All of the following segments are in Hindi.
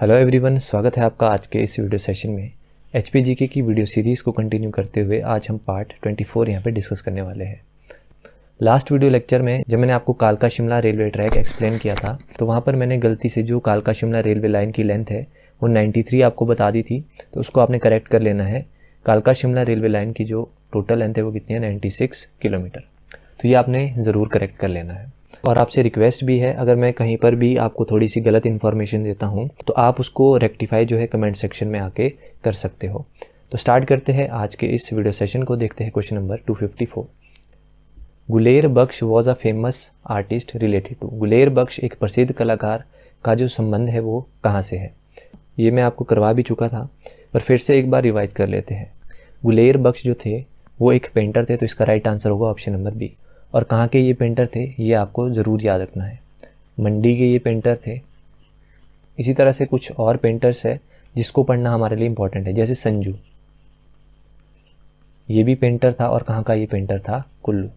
हेलो एवरीवन, स्वागत है आपका आज के इस वीडियो सेशन में। HPGK की वीडियो सीरीज़ को कंटिन्यू करते हुए आज हम पार्ट 24 यहाँ पे डिस्कस करने वाले हैं। लास्ट वीडियो लेक्चर में जब मैंने आपको कालका शिमला रेलवे ट्रैक एक्सप्लेन किया था तो वहाँ पर मैंने गलती से जो कालका शिमला रेलवे लाइन की लेंथ है वो 93 आपको बता दी थी, तो उसको आपने करेक्ट कर लेना है। कालका शिमला रेलवे लाइन की जो टोटल लेंथ है वो कितनी है, 96 किलोमीटर। तो ये आपने ज़रूर करेक्ट कर लेना है। और आपसे रिक्वेस्ट भी है, अगर मैं कहीं पर भी आपको थोड़ी सी गलत इन्फॉर्मेशन देता हूँ तो आप उसको रेक्टिफाई जो है कमेंट सेक्शन में आके कर सकते हो। तो स्टार्ट करते हैं आज के इस वीडियो सेशन को। देखते हैं question number 254। Guler Bakhsh was a famous artist related to. Guler Bakhsh एक प्रसिद्ध कलाकार का जो संबंध है वो कहाँ से है। ये मैं आपको करवा भी चुका था, पर फिर से एक बार रिवाइज कर लेते हैं। गुलेर बख्श जो थे वो एक पेंटर थे, तो इसका राइट आंसर होगा ऑप्शन नंबर बी। और कहाँ के ये पेंटर थे ये आपको ज़रूर याद रखना है। मंडी के ये पेंटर थे। इसी तरह से कुछ और पेंटर्स है जिसको पढ़ना हमारे लिए इम्पोर्टेंट है, जैसे संजू, ये भी पेंटर था। और कहाँ का ये पेंटर था, कुल्लू।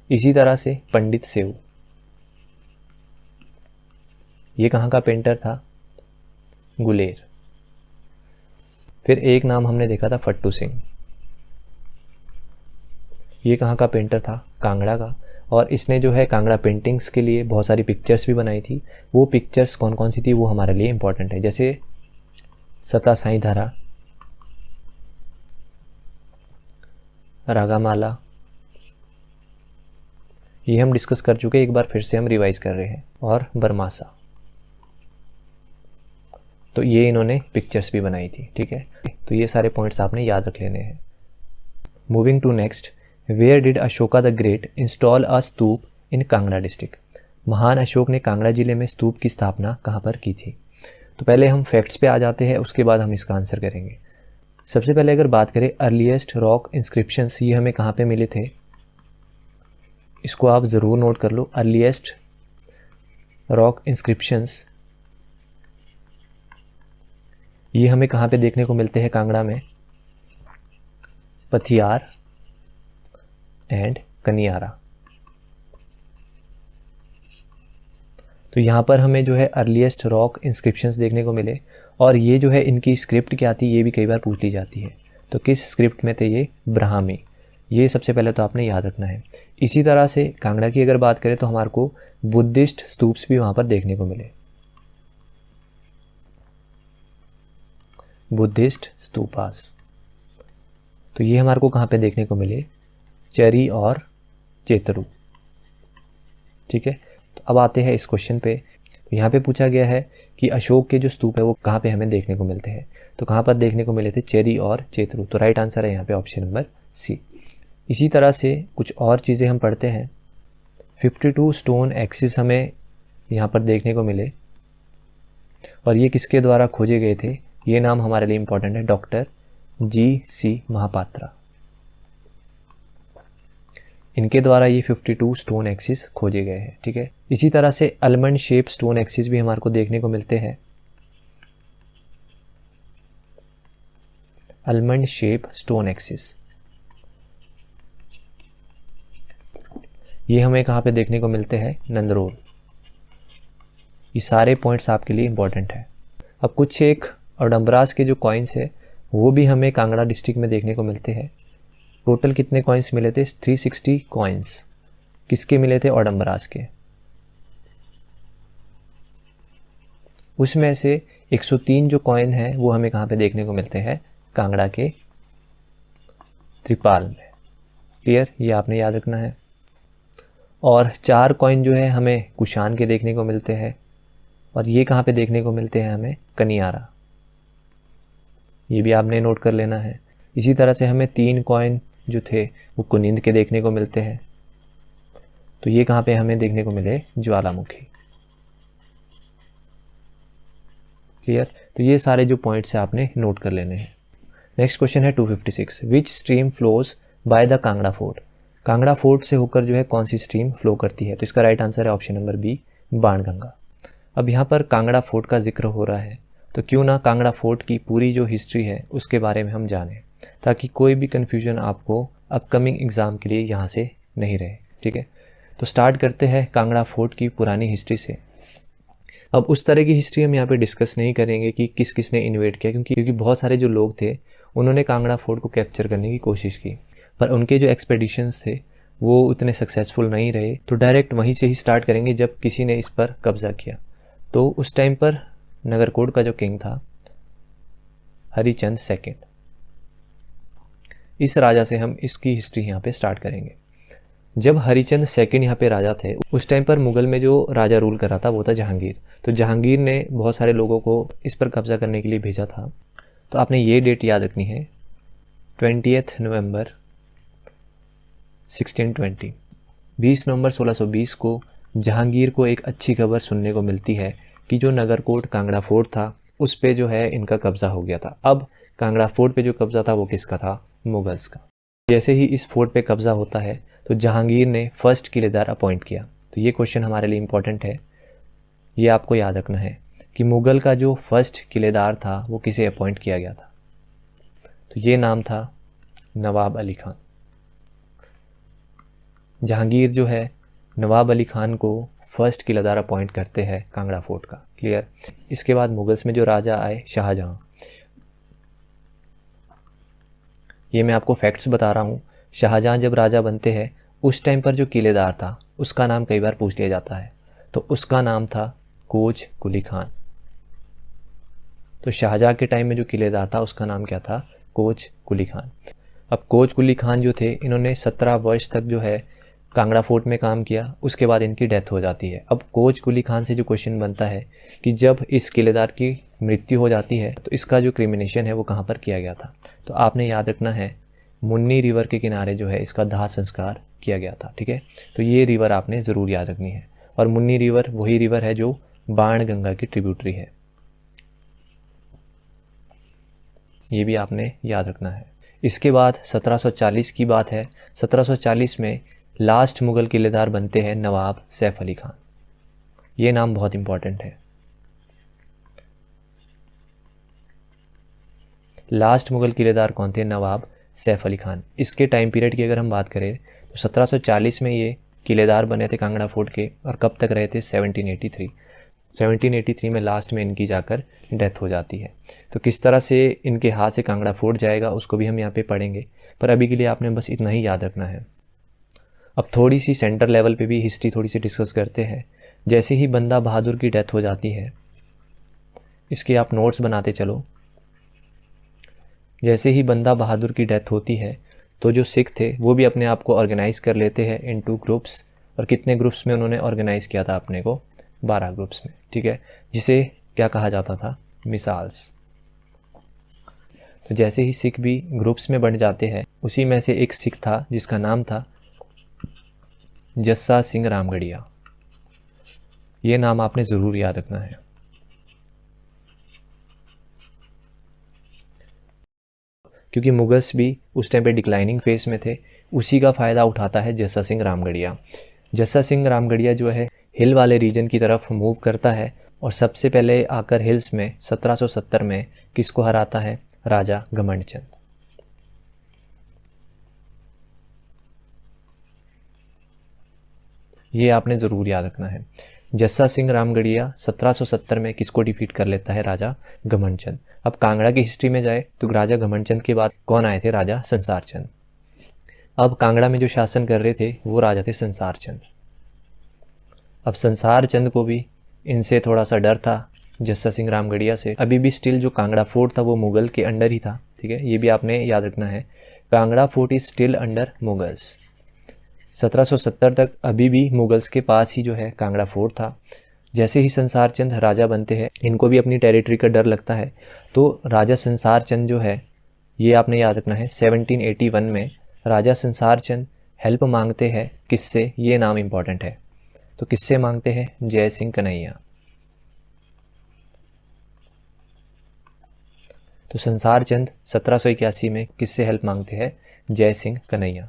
इसी तरह से पंडित सेऊ, ये कहाँ का पेंटर था, गुलेर। फिर एक नाम हमने देखा था फट्टू सिंह, ये कहाँ का पेंटर था, कांगड़ा का। और इसने जो है कांगड़ा पेंटिंग्स के लिए बहुत सारी पिक्चर्स भी बनाई थी। वो पिक्चर्स कौन कौन सी थी वो हमारे लिए इम्पोर्टेंट है, जैसे सता साई धारा, रागामाला, ये हम डिस्कस कर चुके, एक बार फिर से हम रिवाइज कर रहे हैं। और बरमासा, तो ये इन्होंने पिक्चर्स भी बनाई थी। ठीक है, तो ये सारे पॉइंट्स आपने याद रख लेने हैं। Moving to next, where did Ashoka the great install a stupa in Kangra district. महान अशोक ने कांगड़ा जिले में स्तूप की स्थापना कहाँ पर की थी। तो पहले हम फैक्ट्स पे आ जाते हैं, उसके बाद हम इसका आंसर करेंगे। सबसे पहले अगर बात करें अर्लीस्ट रॉक इंस्क्रिप्शंस, ये हमें कहाँ पे मिले थे, इसको आप ज़रूर नोट कर लो। अर्लीस्ट रॉक इंस्क्रिप्शंस ये हमें कहाँ पे देखने को मिलते हैं, कांगड़ा में, पथियार एंड कनियारा। तो यहाँ पर हमें जो है अर्लीस्ट रॉक इंस्क्रिप्शंस देखने को मिले। और ये जो है इनकी स्क्रिप्ट क्या थी ये भी कई बार पूछ ली जाती है। तो किस स्क्रिप्ट में थे ये, ब्राह्मी। ये सबसे पहले तो आपने याद रखना है। इसी तरह से कांगड़ा की अगर बात करें तो हमारे को बुद्धिस्ट स्तूप्स भी वहाँ पर देखने को मिले, बुद्धिस्ट स्तूपास। तो ये हमारे को कहाँ पे देखने को मिले, चरी और चेतरू। ठीक है, तो अब आते हैं इस क्वेश्चन पे। यहाँ पे पूछा गया है कि अशोक के जो स्तूप है वो कहाँ पे हमें देखने को मिलते हैं। तो कहाँ पर देखने को मिले थे, चेरी और चेतरू। तो राइट आंसर है यहाँ पे ऑप्शन नंबर सी। इसी तरह से कुछ और चीज़ें हम पढ़ते हैं। 52 स्टोन एक्सिस हमें यहाँ पर देखने को मिले। और ये किसके द्वारा खोजे गए थे, ये नाम हमारे लिए इम्पोर्टेंट है, डॉक्टर G.C. महापात्रा। इनके द्वारा ये 52 स्टोन एक्सिस खोजे गए हैं। ठीक है, इसी तरह से अलमंड शेप स्टोन एक्सिस भी हमारे को देखने को मिलते हैं। अलमंड शेप स्टोन एक्सिस ये हमें कहाँ पे देखने को मिलते हैं, नंदरोल। ये सारे पॉइंट्स आपके लिए इंपॉर्टेंट है। अब कुछ एक ओडम्बरास के जो कॉइन्स है वो भी हमें कांगड़ा डिस्ट्रिक्ट में देखने को मिलते हैं। टोटल कितने कॉइन्स मिले थे, 360 कॉइन्स। किसके मिले थे, ओडम्बरास के। उसमें से 103 जो कॉइन है वो हमें कहाँ पे देखने को मिलते हैं, कांगड़ा के त्रिपाल में। क्लियर, ये आपने याद रखना है। और 4 कॉइन जो है हमें कुशान के देखने को मिलते हैं। और ये कहाँ पे देखने को मिलते हैं, हमें कनियारा। ये भी आपने नोट कर लेना है। इसी तरह से हमें 3 कॉइन जो थे वो कुनिंद के देखने को मिलते हैं। तो ये कहाँ पे हमें देखने को मिले, ज्वालामुखी। क्लियर, तो ये सारे जो पॉइंट्स है आपने नोट कर लेने हैं। नेक्स्ट क्वेश्चन है 256। विच stream flows by the Kangra fort. Kangra fort से होकर जो है कौन सी स्ट्रीम फ्लो करती है। तो इसका राइट आंसर है ऑप्शन नंबर बी, बाणगंगा। अब यहाँ पर कांगड़ा फोर्ट का जिक्र हो रहा है तो क्यों ना कांगड़ा फोर्ट की पूरी जो हिस्ट्री है उसके बारे में हम जानें, ताकि कोई भी कन्फ्यूजन आपको अपकमिंग एग्ज़ाम के लिए यहाँ से नहीं रहे। ठीक है, तो स्टार्ट करते हैं कांगड़ा फोर्ट की पुरानी हिस्ट्री से। अब उस तरह की हिस्ट्री हम यहाँ पे डिस्कस नहीं करेंगे कि किस किस ने इन्वेड किया, क्योंकि बहुत सारे जो लोग थे उन्होंने कांगड़ा फोर्ट को कैप्चर करने की कोशिश की, पर उनके जो एक्सपेडिशंस थे वो उतने सक्सेसफुल नहीं रहे। तो डायरेक्ट वहीं से ही स्टार्ट करेंगे जब किसी ने इस पर कब्जा किया। तो उस टाइम पर नगरकोट का जो किंग था हरिचंद सेकंड, इस राजा से हम इसकी हिस्ट्री यहाँ पे स्टार्ट करेंगे। जब हरिचंद सेकंड यहाँ पे राजा थे, उस टाइम पर मुगल में जो राजा रूल कर रहा था वो था जहांगीर। तो जहांगीर ने बहुत सारे लोगों को इस पर कब्जा करने के लिए भेजा था। तो आपने ये डेट याद रखनी है, 20 नवंबर 1620। 20 नवंबर 1620 को जहांगीर को एक अच्छी खबर सुनने को मिलती है कि जो नगरकोट कांगड़ा फोर्ट था उस पे जो है इनका कब्जा हो गया था। अब कांगड़ा फोर्ट पे जो कब्जा था वो किसका था? मुगल्स का। जैसे ही इस फोर्ट पे कब्जा होता है तो जहांगीर ने फर्स्ट किलेदार अपॉइंट किया। तो ये क्वेश्चन हमारे लिए इंपॉर्टेंट है, ये आपको याद रखना है कि मुगल का जो फर्स्ट किलेदार था वो किसे अपॉइंट किया गया था। तो ये नाम था नवाब अली खान। जहांगीर जो है नवाब अली खान को फर्स्ट किलेदार अपॉइंट करते हैं कांगड़ा फोर्ट का। क्लियर? इसके बाद मुगल्स में जो राजा आए शाहजहां, ये मैं आपको फैक्ट्स बता रहा हूँ। शाहजहां जब राजा बनते हैं उस टाइम पर जो किलेदार था उसका नाम कई बार पूछ लिया जाता है, तो उसका नाम था कोच कुली खान। तो शाहजहां के टाइम में जो किलेदार था उसका नाम क्या था? कोच कुली खान। अब कोच कुली खान जो थे इन्होंने 17 वर्ष तक जो है कांगड़ा फोर्ट में काम किया, उसके बाद इनकी डेथ हो जाती है। अब कोच कुली खान से जो क्वेश्चन बनता है कि जब इस किलेदार की मृत्यु हो जाती है तो इसका जो क्रिमिनेशन है वो कहाँ पर किया गया था? तो आपने याद रखना है मुन्नी रिवर के किनारे जो है इसका दाह संस्कार किया गया था। ठीक है, तो ये रिवर आपने ज़रूर याद रखनी है। और मुन्नी रिवर वही रिवर है जो बाण गंगा की ट्रिब्यूटरी है, ये भी आपने याद रखना है। इसके बाद 1740 की बात है। 1740 में लास्ट मुगल किलेदार बनते हैं नवाब सैफ अली खान। ये नाम बहुत इंपॉर्टेंट है। लास्ट मुगल किलेदार कौन थे? नवाब सैफ अली खान। इसके टाइम पीरियड की अगर हम बात करें तो 1740 में ये किलेदार बने थे कांगड़ा फोर्ट के, और कब तक रहे थे? 1783। 1783 में लास्ट में इनकी जाकर डेथ हो जाती है। तो किस तरह से इनके हाथ से कांगड़ा फोर्ट जाएगा उसको भी हम यहाँ पे पढ़ेंगे, पर अभी के लिए आपने बस इतना ही याद रखना है। अब थोड़ी सी सेंटर लेवल पे भी हिस्ट्री थोड़ी सी डिस्कस करते हैं। जैसे ही बंदा बहादुर की डेथ हो जाती है, इसके आप नोट्स बनाते चलो। जैसे ही बंदा बहादुर की डेथ होती है तो जो सिख थे वो भी अपने आप को ऑर्गेनाइज कर लेते हैं इन 2 ग्रुप्स। और कितने ग्रुप्स में उन्होंने ऑर्गेनाइज किया था अपने को? 12 ग्रुप्स में। ठीक है, जिसे क्या कहा जाता था? मिसाल्स। तो जैसे ही सिख भी ग्रुप्स में बन जाते हैं, उसी में से एक सिख था जिसका नाम था जस्सा सिंह रामगढ़िया। ये नाम आपने ज़रूर याद रखना है। क्योंकि मुगल्स भी उस टाइम पे डिक्लाइनिंग फेस में थे, उसी का फ़ायदा उठाता है जस्सा सिंह रामगढ़िया। जस्सा सिंह रामगढ़िया जो है हिल वाले रीजन की तरफ मूव करता है और सबसे पहले आकर हिल्स में 1770 में किसको हराता है? राजा घमंडचंद। ये आपने ज़रूर याद रखना है। जस्सा सिंह रामगढ़िया 1770 में किसको डिफीट कर लेता है? राजा घमंडचंद। अब कांगड़ा की हिस्ट्री में जाए तो राजा घमंडचंद के बाद कौन आए थे? राजा संसार चंद। अब कांगड़ा में जो शासन कर रहे थे वो राजा थे संसार चंद। अब संसार चंद को भी इनसे थोड़ा सा डर था, जस्सा सिंह रामगढ़िया से। अभी भी स्टिल जो कांगड़ा फोर्ट था वो मुगल के अंडर ही था। ठीक है, ये भी आपने याद रखना है, Kangra fort is still under Mughals. 1770 तक अभी भी मुगल्स के पास ही जो है कांगड़ा फोर्ट था। जैसे ही संसार चंद राजा बनते हैं, इनको भी अपनी टेरिटरी का डर लगता है, तो राजा संसार चंद जो है, ये आपने याद रखना है, 1781 में राजा संसार चंद हेल्प मांगते हैं किससे? ये नाम इंपॉर्टेंट है। तो किससे मांगते हैं? जय सिंह कन्हैया। तो संसार चंद 1781 में किससे हेल्प मांगते हैं? जय सिंह कन्हैया।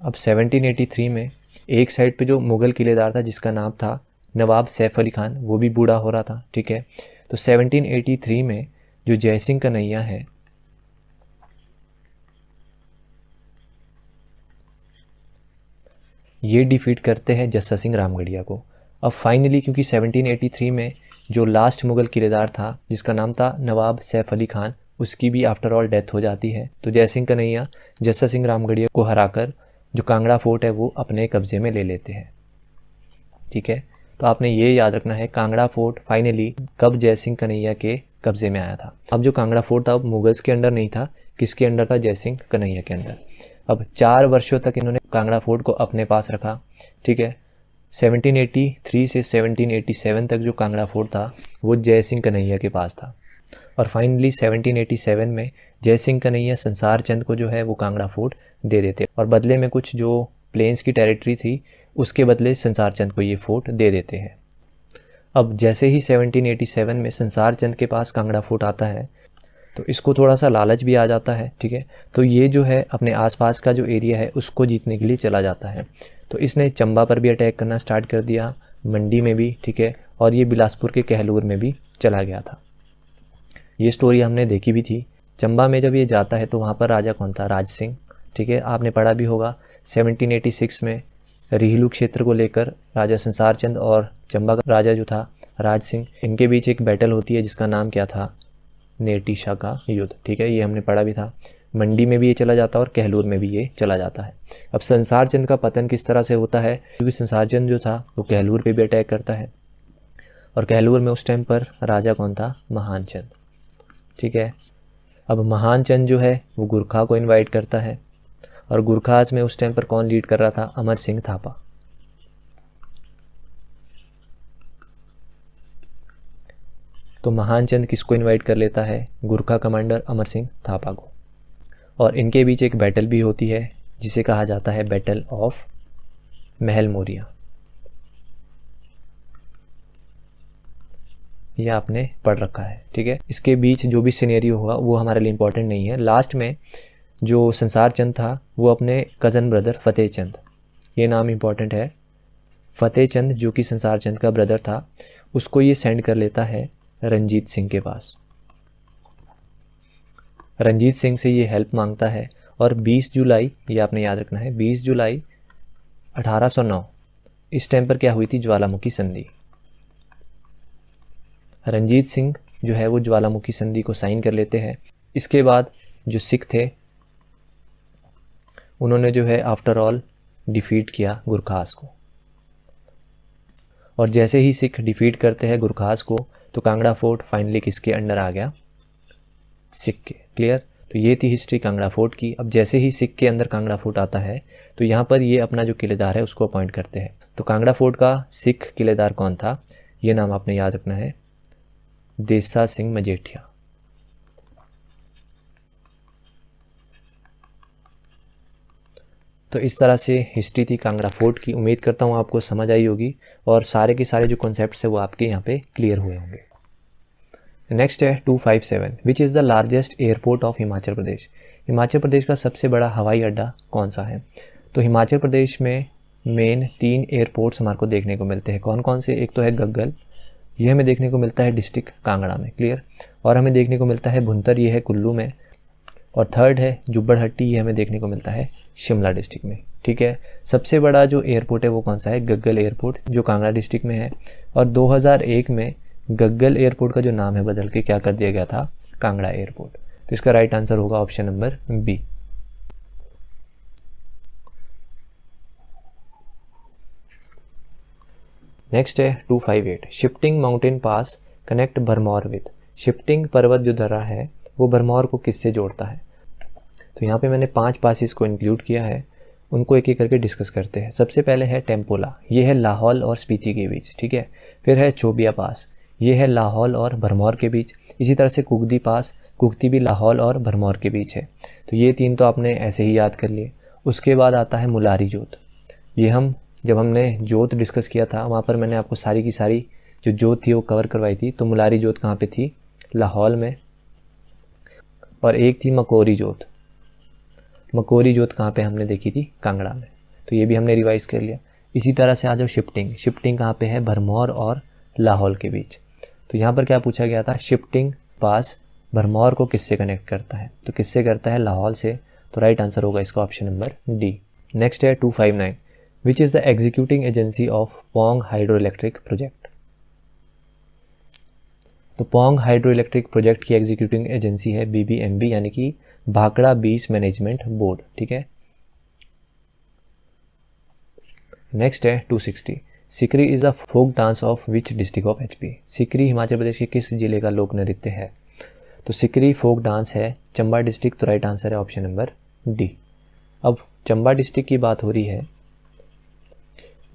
अब 1783 में एक साइड पे जो मुगल किलेदार था जिसका नाम था नवाब सैफ अली खान, वो भी बूढ़ा हो रहा था। ठीक है, तो 1783 में जो जय सिंह कन्हैया है, ये डिफीट करते हैं जस्सा सिंह रामगढ़िया को। अब फाइनली क्योंकि 1783 में जो लास्ट मुग़ल किलेदार था जिसका नाम था नवाब सैफ अली खान, उसकी भी आफ्टर ऑल डेथ हो जाती है। तो जय सिंह कन्हैया जस्सा सिंह रामगढ़िया को हराकर जो कांगड़ा फोर्ट है वो अपने कब्ज़े में ले लेते हैं। ठीक है, तो आपने ये याद रखना है कांगड़ा फोर्ट फाइनली कब जय सिंह कन्हैया के कब्ज़े में आया था। अब जो कांगड़ा फोर्ट था अब मुगल्स के अंडर नहीं था, किसके अंडर था? जय सिंह कन्हैया के अंदर। अब 4 वर्षों तक इन्होंने कांगड़ा फोर्ट को अपने पास रखा। ठीक है, 1783 से 1787 तक जो कांगड़ा फोर्ट था वो जय सिंह कन्हैया के पास था। और फाइनली 1787 में जय सिंह कन्हैया संसार चंद को जो है वो कांगड़ा फोर्ट दे देते और बदले में कुछ जो प्लेन्स की टेरिटरी थी उसके बदले संसार चंद को ये फोर्ट दे देते हैं। अब जैसे ही 1787 में संसार चंद के पास कांगड़ा फोर्ट आता है तो इसको थोड़ा सा लालच भी आ जाता है। ठीक है, तो ये जो है अपने आसपास का जो एरिया है उसको जीतने के लिए चला जाता है। तो इसने चंबा पर भी अटैक करना स्टार्ट कर दिया, मंडी में भी। ठीक है, और ये बिलासपुर के कहलूर में भी चला गया था। ये स्टोरी हमने देखी भी थी। चंबा में जब ये जाता है तो वहाँ पर राजा कौन था? राज सिंह। ठीक है, आपने पढ़ा भी होगा 1786 में रिहिलू क्षेत्र को लेकर राजा संसार चंद और चंबा का राजा जो था राज सिंह, इनके बीच एक बैटल होती है जिसका नाम क्या था? नेटीशा का युद्ध। ठीक है, ये हमने पढ़ा भी था। मंडी में भी ये चला जाता है और कहलूर में भी ये चला जाता है। अब संसार चंद का पतन किस तरह से होता है? क्योंकि संसार चंद जो था वो कहलूर पे भी अटैक करता है और कहलूर में उस टाइम पर राजा कौन था? महान चंद। ठीक है, अब महान चंद जो है वो गुरखा को इनवाइट करता है और गुरखास में उस टाइम पर कौन लीड कर रहा था? अमर सिंह थापा। तो महान चंद किसको इनवाइट कर लेता है? गुरखा कमांडर अमर सिंह थापा को। और इनके बीच एक बैटल भी होती है जिसे कहा जाता है बैटल ऑफ महल मोरिया। ये आपने पढ़ रखा है। ठीक है, इसके बीच जो भी सिनेरियो होगा वो हमारे लिए इंपॉर्टेंट नहीं है। लास्ट में जो संसार चंद था वो अपने कज़न ब्रदर फतेह चंद, ये नाम इंपॉर्टेंट है, फतेह चंद जो कि संसार चंद का ब्रदर था, उसको ये सेंड कर लेता है रंजीत सिंह के पास। रंजीत सिंह से ये हेल्प मांगता है और 20 जुलाई, ये आपने याद रखना है, 20 जुलाई 1809 इस टाइम पर क्या हुई थी? ज्वालामुखी संधि। रंजीत सिंह जो है वो ज्वालामुखी संधि को साइन कर लेते हैं। इसके बाद जो सिख थे उन्होंने जो है आफ्टर ऑल डिफीट किया गुरखास को। और जैसे ही सिख डिफीट करते हैं गुरखास को तो कांगड़ा फोर्ट फाइनली किसके अंडर आ गया? सिख के। क्लियर? तो ये थी हिस्ट्री कांगड़ा फोर्ट की। अब जैसे ही सिख के अंदर कांगड़ा फोर्ट आता है तो यहाँ पर ये अपना जो किलेदार है उसको अपॉइंट करते हैं। तो कांगड़ा फोर्ट का सिख किलेदार कौन था? ये नाम आपने याद रखना है, देसा सिंह मजेठिया। तो इस तरह से हिस्ट्री थी कांगड़ा फोर्ट की। उम्मीद करता हूँ आपको समझ आई होगी और सारे के सारे जो कॉन्सेप्ट्स है वो आपके यहाँ पे क्लियर हुए होंगे। नेक्स्ट है 257, which is the largest airport of Himachal Pradesh. Himachal Pradesh का सबसे बड़ा हवाई अड्डा कौन सा है? तो हिमाचल प्रदेश में मेन 3 एयरपोर्ट्स हमारे को देखने को मिलते हैं। कौन कौन से? एक तो है गग्गल, ये हमें देखने को मिलता है डिस्ट्रिक्ट कांगड़ा में। क्लियर? और हमें देखने को मिलता है भुंतर, ये है कुल्लू में। और थर्ड है जुब्बड़हट्टी, ये हमें देखने को मिलता है शिमला डिस्ट्रिक्ट में। ठीक है, सबसे बड़ा जो एयरपोर्ट है वो कौन सा है? गग्गल एयरपोर्ट, जो कांगड़ा डिस्ट्रिक्ट में है। और 2001 में गग्गल एयरपोर्ट का जो नाम है बदल के क्या कर दिया गया था? कांगड़ा एयरपोर्ट। तो इसका राइट आंसर होगा ऑप्शन नंबर बी। नेक्स्ट है 258, shifting mountain pass connect Bharmour with. Shifting पर्वत जो धरा है वो भरमौर को किससे जोड़ता है? तो यहाँ पे मैंने 5 पासिस को इंक्लूड किया है, उनको एक एक करके डिस्कस करते हैं। सबसे पहले है टेम्पोला, ये है लाहौल और स्पीति के बीच। ठीक है, फिर है चोबिया पास, ये है लाहौल और भरमौर के बीच। इसी तरह से कुगदी पास, कुगती भी लाहौल और भरमौर के बीच है। तो ये 3 तो आपने ऐसे ही याद कर लिए। उसके बाद आता है मुलारी जोत। ये हम जब हमने जोत डिस्कस किया था वहाँ पर मैंने आपको सारी की सारी जो जोत थी वो कवर करवाई थी। तो मुलारी जोत कहाँ पे थी? लाहौल में। और एक थी मकोरी जोत। मकोरी जोत कहाँ पे हमने देखी थी? कांगड़ा में। तो ये भी हमने रिवाइज कर लिया। इसी तरह से आ जाओ शिफ्टिंग। शिफ्टिंग कहाँ पे है? भरमौर और लाहौल के बीच। तो यहाँ पर क्या पूछा गया था? शिफ्टिंग पास भरमौर को किससे कनेक्ट करता है? तो किससे करता है? लाहौल से। तो राइट आंसर होगा इसका ऑप्शन नंबर डी। नेक्स्ट है 259, विच is the executing agency of Pong hydro electric project. तो पोंग हाइड्रो इलेक्ट्रिक प्रोजेक्ट की एग्जीक्यूटिंग एजेंसी है BBMB यानी कि भाखड़ा बीच मैनेजमेंट बोर्ड। ठीक है, नेक्स्ट है 260। Sikri is a folk dance of which district of HP। Sikri Himachal Pradesh के किस जिले का लोक नृत्य है? तो सिकरी फोक डांस है चंबा डिस्ट्रिक्ट। तो राइट आंसर है ऑप्शन नंबर डी। अब चंबा डिस्ट्रिक्ट की बात हो रही है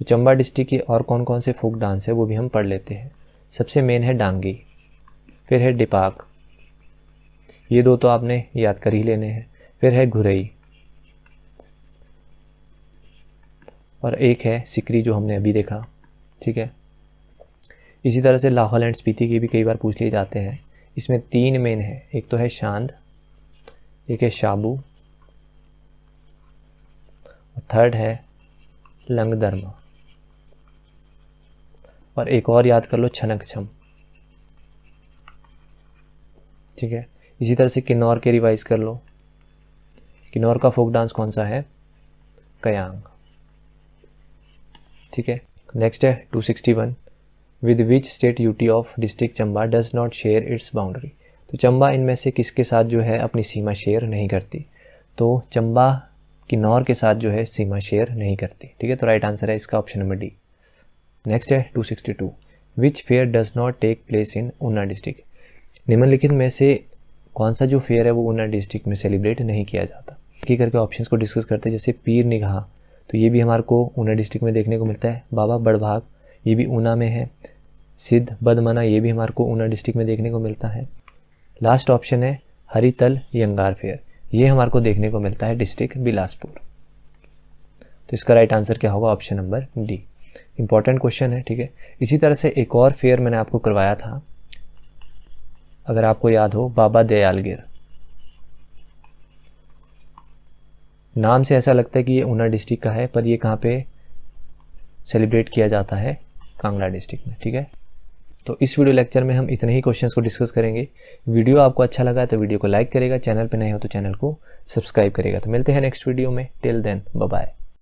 तो चंबा डिस्ट्रिक्ट के और कौन कौन से फोक डांस है वो भी हम पढ़ लेते हैं। सबसे मेन है डांगी, फिर है डिपाक, ये दो तो आपने याद कर ही लेने हैं, फिर है घुरई और एक है सिकरी जो हमने अभी देखा। ठीक है, इसी तरह से लाहौल एंड स्पीति के भी कई बार पूछ लिए जाते हैं। इसमें 3 मेन है, एक तो है शांद, एक है शाबू और थर्ड है लंगदर्मा और एक और याद कर लो छनक छम। ठीक है, इसी तरह से किन्नौर के रिवाइज कर लो। किन्नौर का फोक डांस कौन सा है? कयांग। ठीक है, नेक्स्ट है 261। With which state UT of district Chamba does not share its boundary. तो चंबा इनमें से किसके साथ जो है अपनी सीमा शेयर नहीं करती? तो चंबा किन्नौर के साथ जो है सीमा शेयर नहीं करती। ठीक है, तो राइट आंसर है इसका ऑप्शन नंबर डी। नेक्स्ट है 262। Which fair does not take place in Una district. निम्नलिखित में से कौन सा जो फेयर है वो ऊना डिस्ट्रिक्ट में सेलिब्रेट नहीं किया जाता? की करके ऑप्शंस को डिस्कस करते हैं। जैसे पीर निगाह, तो ये भी हमारे को ऊना डिस्ट्रिक्ट में देखने को मिलता है। बाबा बड़भाग, ये भी ऊना में है। सिद्ध बदमना, ये भी हमारे को ऊना डिस्ट्रिक्ट में देखने को मिलता है। लास्ट ऑप्शन है हरितल यंगार फेयर, ये हमारे को देखने को मिलता है डिस्ट्रिक्ट बिलासपुर। तो इसका राइट आंसर क्या होगा? Option number D. Important question है। ठीक है, इसी तरह से एक और फेयर मैंने आपको करवाया था, अगर आपको याद हो, बाबा दयालगिर। नाम से ऐसा लगता है कि ये ऊना डिस्ट्रिक्ट का है, पर ये कहाँ पे सेलिब्रेट किया जाता है? कांगड़ा डिस्ट्रिक्ट में। ठीक है, तो इस वीडियो लेक्चर में हम इतने ही क्वेश्चंस को डिस्कस करेंगे। वीडियो आपको अच्छा लगा तो वीडियो को लाइक करेगा, चैनल पे नए हो तो चैनल को सब्सक्राइब करेगा। तो मिलते हैं नेक्स्ट वीडियो में। Till then bye bye.